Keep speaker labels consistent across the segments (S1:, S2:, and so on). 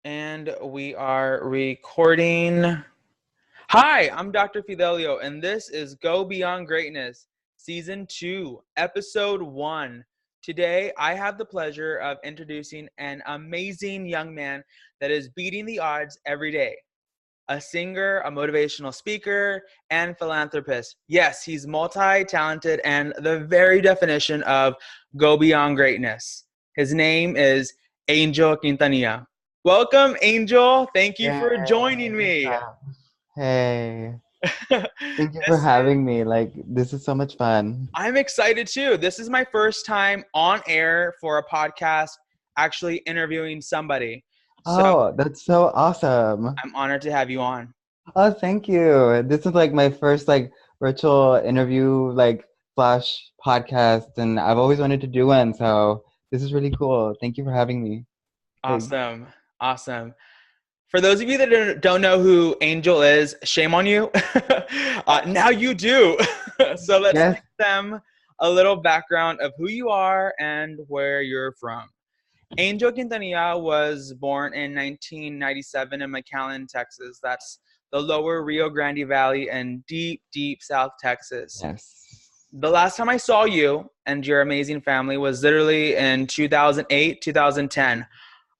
S1: And we are recording. Hi, I'm Dr. Fidelio, and this is Go Beyond Greatness, Season 2, Episode 1. Today, I have the pleasure of introducing an amazing young man that is beating the odds every day. A singer, a motivational speaker, and philanthropist. Yes, he's multi-talented and the very definition of Go Beyond Greatness. His name is Angel Quintanilla. Welcome, Angel. Thank you for joining
S2: Yay,
S1: me.
S2: stop. Hey, thank you for
S1: This is,
S2: having me. This is so much fun.
S1: I'm excited too. This is my first time on air for a podcast actually interviewing somebody. So
S2: Oh, that's so awesome.
S1: I'm honored to have you on.
S2: Oh, thank you. This is my first virtual interview flash podcast, and I've always wanted to do one, so this is really cool. Thank you for having me. Like,
S1: Awesome. Awesome. For those of you that don't know who Angel is, shame on you. Now you do. So let's
S2: yes.
S1: give them a little background of who you are and where you're from. Angel Quintanilla was born in 1997 in McAllen, Texas. That's the lower Rio Grande Valley in deep, deep South Texas.
S2: Yes.
S1: The last time I saw you and your amazing family was literally in 2008, 2010.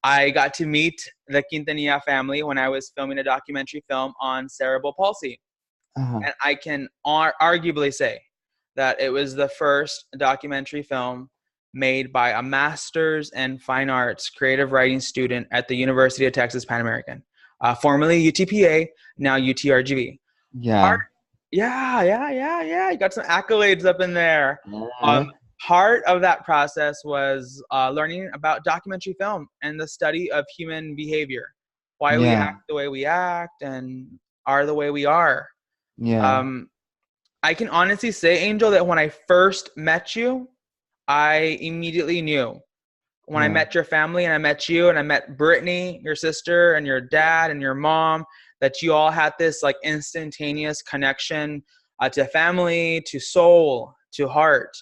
S1: I got to meet the Quintanilla family when I was filming a documentary film on cerebral palsy.
S2: Uh-huh.
S1: And I can arguably say that it was the first documentary film made by a master's in fine arts creative writing student at the University of Texas Pan American, formerly UTPA, now UTRGV.
S2: Yeah.
S1: Yeah. You got some accolades up in there.
S2: Yeah.
S1: Part of that process was learning about documentary film and the study of human behavior, why we
S2: Yeah.
S1: act the way we act and are the way we are.
S2: Yeah.
S1: Um, I can honestly say, Angel, that when I first met you, I immediately knew. When I
S2: Yeah.
S1: met your family and I met you and I met Brittany, your sister, and your dad and your mom, that you all had this like instantaneous connection to family, to soul, to heart.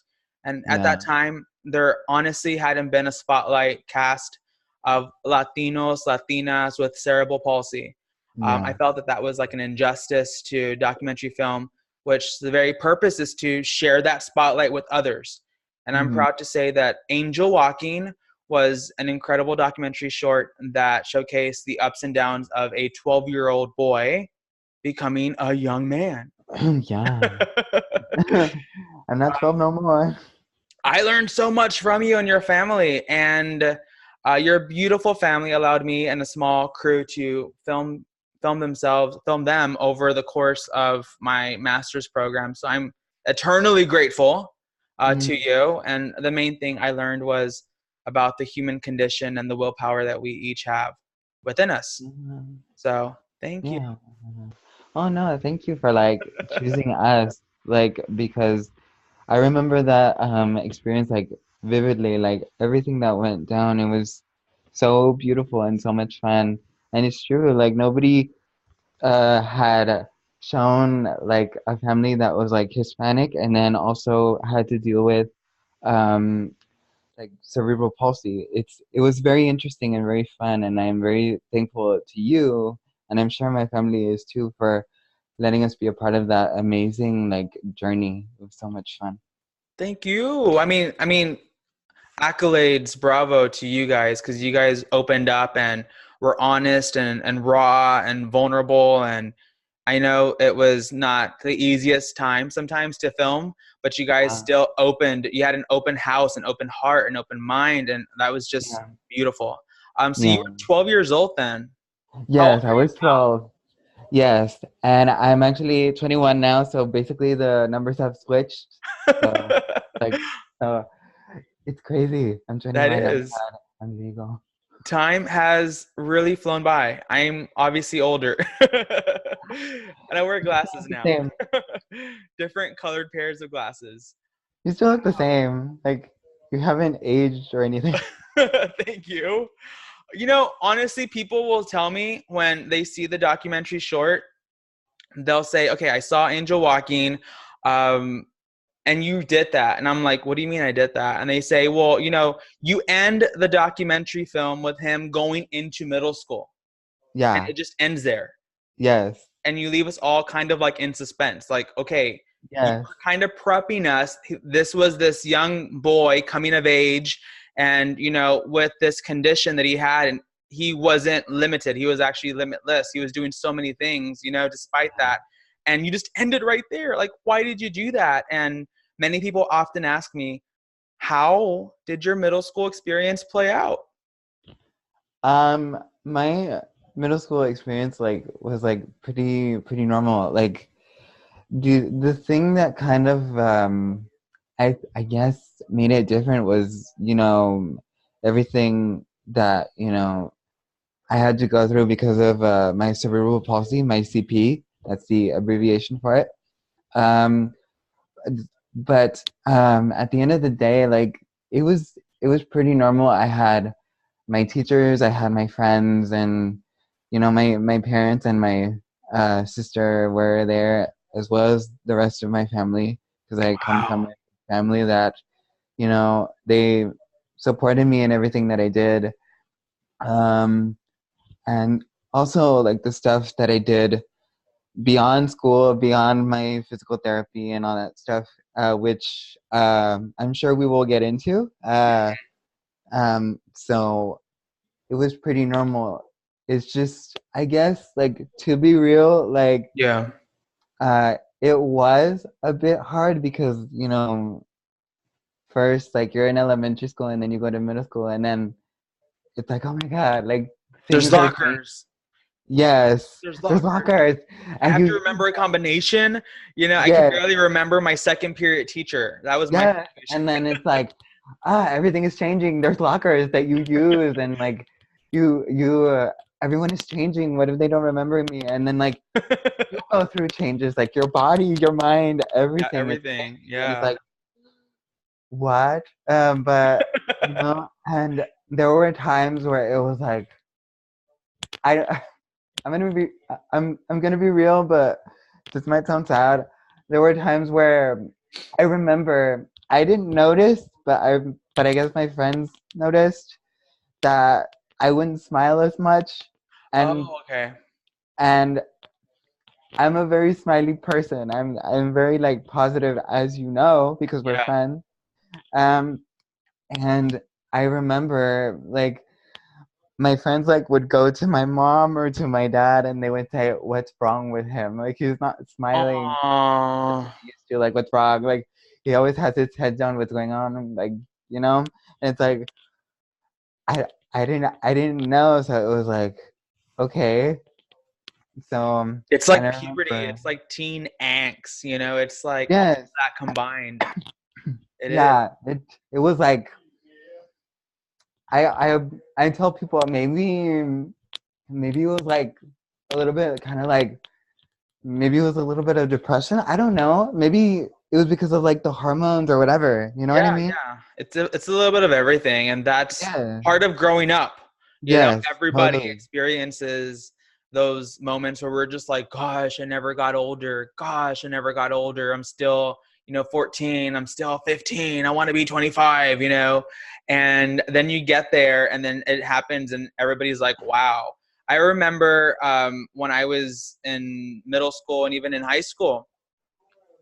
S1: And at
S2: Yeah.
S1: that time, there honestly hadn't been a spotlight cast of Latinos, Latinas with cerebral palsy. I
S2: Yeah.
S1: felt that that was like an injustice to documentary film, which the very purpose is to share that spotlight with others. And I'm
S2: Hmm.
S1: proud to say that Angel Joaquin was an incredible documentary short that showcased the ups and downs of a 12-year-old boy becoming a young man.
S2: Yeah. I'm not 12 no more.
S1: I learned so much from you and your family, and your beautiful family allowed me and a small crew to film them over the course of my master's program. So I'm eternally grateful to
S2: Mhm.
S1: you. And the main thing I learned was about the human condition and the willpower that we each have within us.
S2: Mhm.
S1: So thank you.
S2: Yeah. Oh no, thank you for choosing us. Because I remember that experience vividly, everything that went down. It was so beautiful and so much fun. And it's true, nobody had shown a family that was Hispanic and then also had to deal with um cerebral palsy. It was very interesting and very fun, and I'm very thankful to you, and I'm sure my family is too, for letting us be a part of that amazing journey. It was so much fun.
S1: Thank you. I mean, accolades, bravo to you guys, because you guys opened up and were honest and raw and vulnerable. And I know it was not the easiest time sometimes to film, but you guys
S2: Yeah,
S1: still opened. You had an open house, an open heart, an open mind, and that was just
S2: yeah,
S1: beautiful. So you
S2: yeah.
S1: were 12 years old then. How old
S2: Yes, I
S1: are you
S2: was 12. Yes, and I'm actually 21 now, so basically the numbers have switched. So
S1: now?
S2: like, so it's crazy. I'm
S1: That
S2: 21.
S1: is.
S2: I'm legal.
S1: Time has really flown by. I'm obviously older. And I wear
S2: You still
S1: glasses
S2: look the
S1: now.
S2: same.
S1: Different colored pairs of glasses.
S2: You still look the same. You haven't aged or anything.
S1: Thank you. You know, honestly, people will tell me when they see the documentary short, they'll say, okay, I saw Angel Walking. Um, and you did that. And I'm like, what do you mean I did that? And they say, well, you end the documentary film with him going into middle school, and
S2: Yeah.
S1: it just ends there.
S2: Yes.
S1: And you leave us all kind of like in suspense. Like, okay, you
S2: Yes.
S1: were kind of prepping us. This was this young boy coming of age, and, with this condition that he had, and he wasn't limited. He was actually limitless. He was doing so many things, despite that. And you just ended right there. Like, why did you do that? And many people often ask me, how did your middle school experience play out?
S2: My middle school experience like was like pretty normal. Like the thing that kind of I guess made it different was, everything that, I had to go through because of my cerebral palsy, my CP. That's the abbreviation for it. Um, but at the end of the day, like it was pretty normal. I had my teachers, I had my friends, and my parents and my sister were there, as well as the rest of my family, because I come
S1: Wow.
S2: from a family that they supported me in everything that I did, um, and also like the stuff that I did beyond school, beyond my physical therapy and all that stuff, which I'm sure we will get into. So it was pretty normal. It's just, I guess, like to be real, like
S1: Yeah.
S2: it was a bit hard because first like you're in elementary school and then you go to middle school and then it's like, oh my god, like
S1: There's
S2: things are changing.
S1: lockers.
S2: Yes,
S1: There's
S2: there's
S1: lockers.
S2: lockers,
S1: I
S2: and
S1: have
S2: you
S1: to
S2: use
S1: remember a combination. I can
S2: yes,
S1: barely remember my second period teacher. That was my
S2: yes,
S1: situation.
S2: and then it's like everything is changing. There's lockers that you use, and like you everyone is changing. What if they don't remember me? And then like you go through changes, like your body, your mind,
S1: Yeah,
S2: everything is
S1: everything.
S2: changing, and it's
S1: Yeah.
S2: like what? But and there were times where it was like I I'm gonna be real, but this might sound sad. There were times where I remember I didn't notice, but I guess my friends noticed that I wouldn't smile as much, and
S1: Oh, okay.
S2: and I'm a very smiley person. I'm very like positive, as you know, because we're
S1: Yeah.
S2: friends. Um, and I remember like my friends like would go to my mom or to my dad and they would say, "What's wrong with him? Like he's not smiling as
S1: Oh,
S2: he used to. Like what's wrong? Like he always has his head down. What's going on? Like you know?" And it's like I didn't know, so it was like okay. So
S1: it's
S2: and
S1: like
S2: I
S1: puberty.
S2: remember
S1: It's like teen angst. It's like all of
S2: yes,
S1: that combined. It is.
S2: yeah. It was like I I I tell people maybe it was like a little bit kind of like maybe it was a little bit of depression. I don't know. Maybe it was because of like the hormones or whatever. You know what I
S1: Yeah,
S2: mean?
S1: yeah. It's a little bit of everything, and that's
S2: Yeah.
S1: part of growing up.
S2: Yes,
S1: Everybody
S2: totally.
S1: experiences those moments where we're just like, gosh, I never got older. Gosh, I never got older. I'm still, 14. I'm still 15. I want to be 25. And then you get there, and then it happens, and everybody's like, wow. I remember when I was in middle school and even in high school,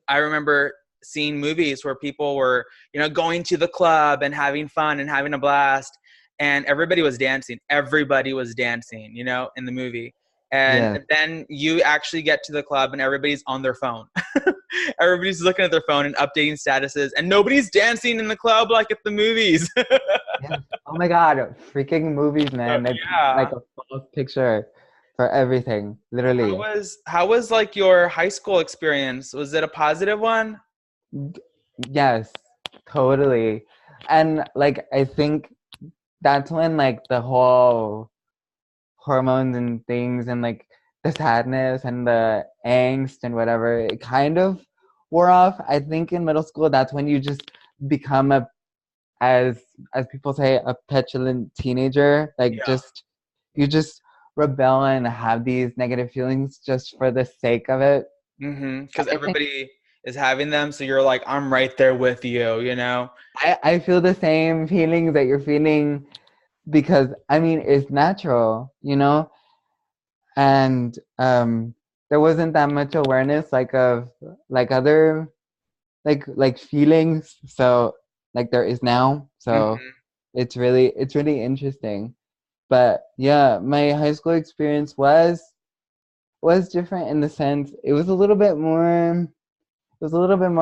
S1: I remember seeing movies where people were, going to the club and having fun and having a blast, and everybody was dancing. Everybody was dancing, in the movie. And
S2: Yes.
S1: then you actually get to the club and everybody's on their phone. Everybody's looking at their phone and updating statuses, and nobody's dancing in the club like at the movies.
S2: Yes. Oh my God. Freaking movies, man. It's like
S1: Yeah.
S2: a false picture for everything.
S1: How
S2: Literally.
S1: was how was like your high school experience? Was it a positive one?
S2: Yes. Totally. And like I think that's when like the whole hormones and things and like the sadness and the angst and whatever it kind of wore off. I think in middle school that's when you just become a as as people say a petulant teenager, like
S1: Yeah.
S2: just you just rebel and have these negative feelings just for the sake of it.
S1: Because
S2: I think
S1: everybody is having them. So you're like, I'm right there with you, you know?
S2: I feel the same feelings that you're feeling because I mean it's natural, you know, and there wasn't that much awareness like of like other like feelings, so like there is now, so
S1: Hmm.
S2: it's really interesting. But yeah, my high school experience was different in the sense it was a little bit more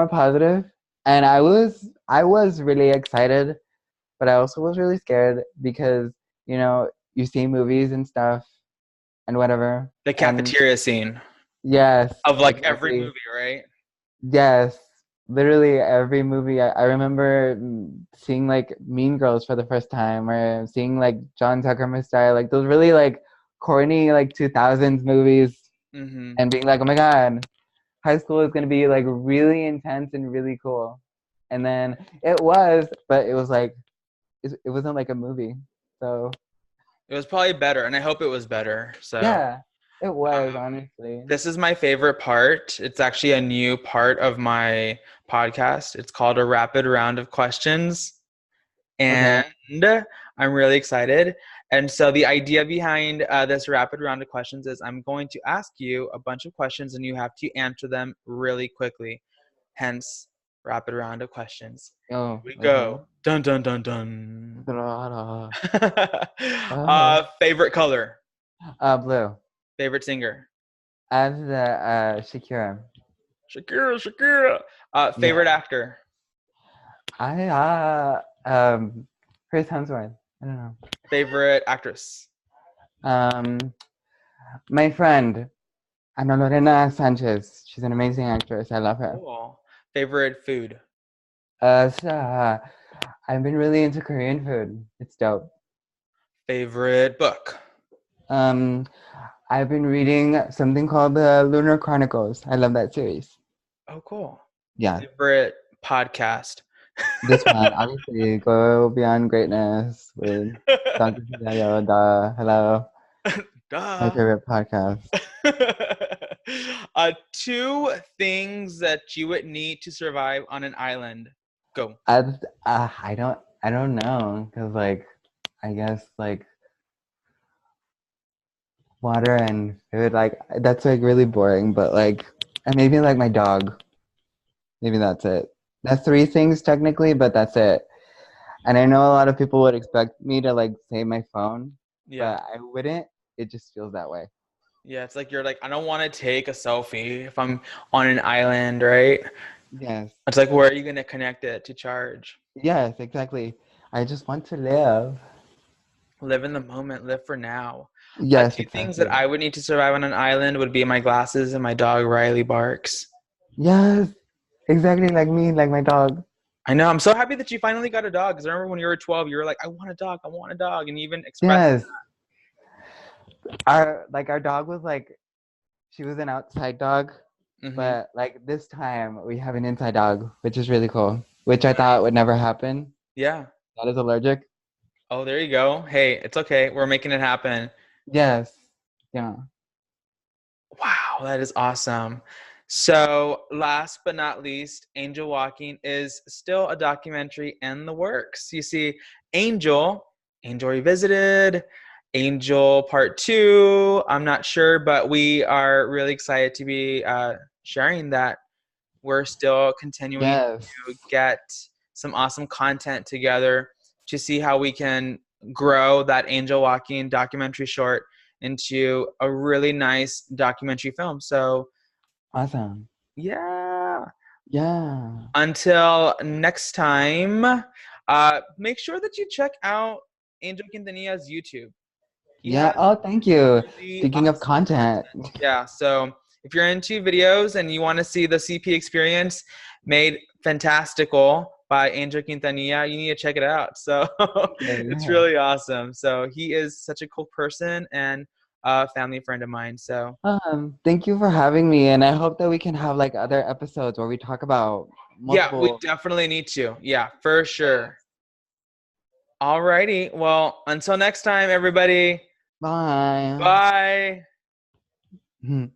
S2: positive, and I was really excited, but I also was really scared because you know you see movies and stuff and whatever,
S1: The
S2: and
S1: cafeteria scene
S2: yes,
S1: of like every
S2: exactly,
S1: movie, right?
S2: yes, literally every movie. I remember seeing like Mean Girls for the first time, or seeing like John Tucker Messiah, like those really like corny like 2000s movies,
S1: Hmm.
S2: and being like, oh my god, high school is gonna be like really intense and really cool. And then it was, but it was like it wasn't like a movie. So
S1: It was probably better, and I hope it was better. So
S2: yeah, it was
S1: um,
S2: honestly.
S1: this is my favorite part. It's actually a new part of my podcast. It's called a rapid round of questions.
S2: Okay.
S1: And I'm really excited. And so the idea behind this rapid round of questions is I'm going to ask you a bunch of questions and you have to answer them really quickly. Hence, rapid round of questions.
S2: Oh,
S1: Here we
S2: okay.
S1: go. Dun dun dun dun. Favorite color.
S2: Blue.
S1: Favorite singer.
S2: As the Shakira.
S1: Shakira, Shakira. Favorite
S2: Yeah.
S1: actor.
S2: I Chris Hemsworth. I don't know.
S1: Favorite actress.
S2: Um, my friend Ana Lorena Sanchez. She's an amazing actress. I love her.
S1: Cool. Favorite food.
S2: I've been really into Korean food. It's dope.
S1: Favorite book.
S2: Um, I've been reading something called the Lunar Chronicles. I love that series.
S1: Oh, cool.
S2: Yeah,
S1: Favorite podcast.
S2: this one, obviously, Go Beyond Greatness with Dr. Fidelio. Hello, my
S1: Duh.
S2: favorite podcast.
S1: Two things that you would need to survive on an island. Go.
S2: I, I don't know, cause like, I guess like water and food, like that's like really boring. But like, and maybe like my dog. Maybe that's it. That's three things technically, but that's it. And I know a lot of people would expect me to like say my phone,
S1: Yeah.
S2: but I wouldn't. It just feels that way.
S1: Yeah, it's like you're like, I don't want to take a selfie if I'm on an island, right?
S2: Yes.
S1: It's like, where are you going to connect it to charge?
S2: Yes, exactly. I just want to live.
S1: Live in the moment, live for now.
S2: Yes,
S1: Two things that
S2: exactly.
S1: I would need to survive on an island would be my glasses and my dog, Riley Barks.
S2: Yes, exactly like me, like my dog.
S1: I know. I'm so happy that you finally got a dog. Because I remember when you were 12, you were like, I want a dog. I want a dog. And you even expressed
S2: Yes. Our dog was like she was an outside dog,
S1: it. Hmm.
S2: but like this time we have an inside dog, which is really cool. Which I thought would never happen.
S1: Yeah.
S2: That is allergic.
S1: Oh, there you go. Hey, it's okay. We're making it happen.
S2: Yes. Yeah.
S1: Wow, that is awesome. So, last but not least, Angel Walking is still a documentary in the works. You see, Angel Revisited, Angel Part 2, I'm not sure, but we are really excited to be sharing that. We're still continuing
S2: Yes.
S1: to get some awesome content together to see how we can grow that Angel Walking documentary short into a really nice documentary film. So,
S2: Awesome.
S1: yeah.
S2: Yeah.
S1: Until next time, make sure that you check out Angel Quintanilla's YouTube. He has
S2: Yeah. Oh, thank you.
S1: really
S2: Speaking of
S1: awesome
S2: content.
S1: content. Yeah. So if you're into videos and you want to see the CP experience made fantastical by Angel Quintanilla, you need to check it out. So
S2: Okay,
S1: it's
S2: yeah.
S1: really awesome. So he is such a cool person and a family friend of mine. So
S2: Thank you for having me, and I hope that we can have like other episodes where we talk about
S1: yeah, we
S2: multiple.
S1: definitely need to. Yeah, for
S2: Yeah.
S1: sure. Alrighty. Well, until next time, everybody.
S2: Bye.
S1: Bye.